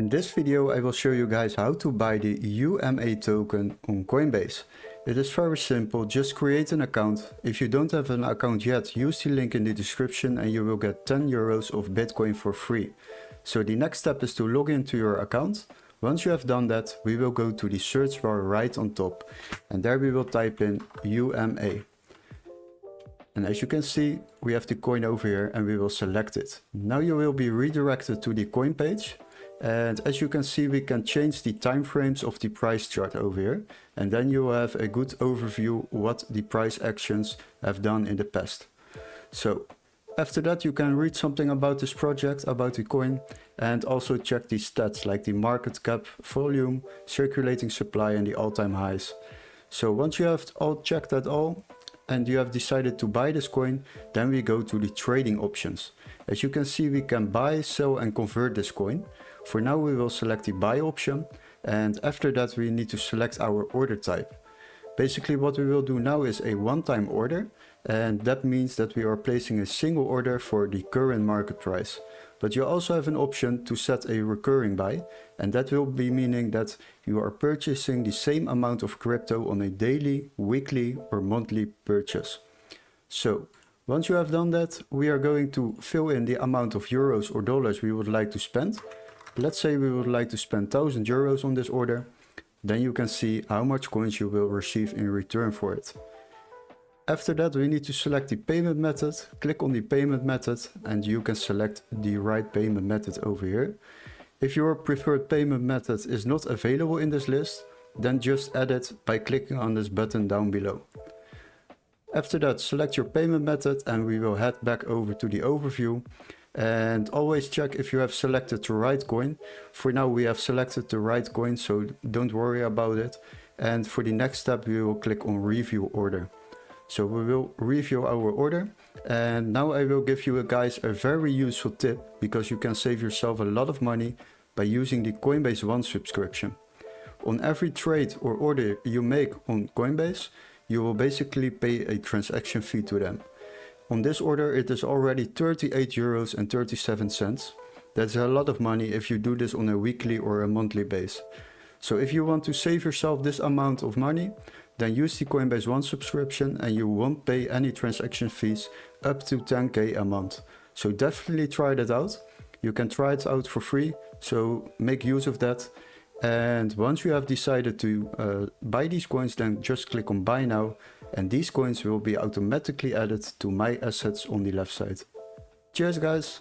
In this video I will show you guys how to buy the UMA token on Coinbase. It is very simple, just create an account. If you don't have an account yet, use the link in the description and you will get 10 euros of Bitcoin for free. So the next step is to log into your account. Once you have done that, we will go to the search bar right on top and there we will type in UMA. And as you can see, we have the coin over here and we will select it. Now you will be redirected to the coin page. And as you can see, we can change the time frames of the price chart over here. And then you will have a good overview what the price actions have done in the past. So after that, you can read something about this project, about the coin, and also check the stats like the market cap, volume, circulating supply, and the all-time highs. So once you have all checked that all, and you have decided to buy this coin, then we go to the trading options. As you can see, we can buy, sell, and convert this coin. For now, we will select the buy option, and after that, we need to select our order type. Basically, what we will do now is a one-time order, and that means that we are placing a single order for the current market price. But you also have an option to set a recurring buy, and that will be meaning that you are purchasing the same amount of crypto on a daily, weekly, or monthly purchase. So once you have done that, we are going to fill in the amount of euros or dollars we would like to spend. Let's say we would like to spend 1000 euros on this order. Then you can see how much coins you will receive in return for it. After that, we need to select the payment method, click on the payment method, and you can select the right payment method over here. If your preferred payment method is not available in this list, then just add it by clicking on this button down below. After that, select your payment method and we will head back over to the overview. And always check if you have selected the right coin. For now we have selected the right coin, so don't worry about it. And for the next step we will click on review order. So we will review our order, and now I will give you guys a very useful tip, because you can save yourself a lot of money by using the Coinbase One subscription. On every trade or order you make on Coinbase, you will basically pay a transaction fee to them. On this order it is already 38 euros and 37 cents. That's a lot of money if you do this on a weekly or a monthly base. So if you want to save yourself this amount of money, then use the Coinbase One subscription and you won't pay any transaction fees up to 10k a month. So definitely try that out. You can try it out for free, so make use of that. And once you have decided to buy these coins, then just click on buy now, and these coins will be automatically added to my assets on the left side. Cheers guys!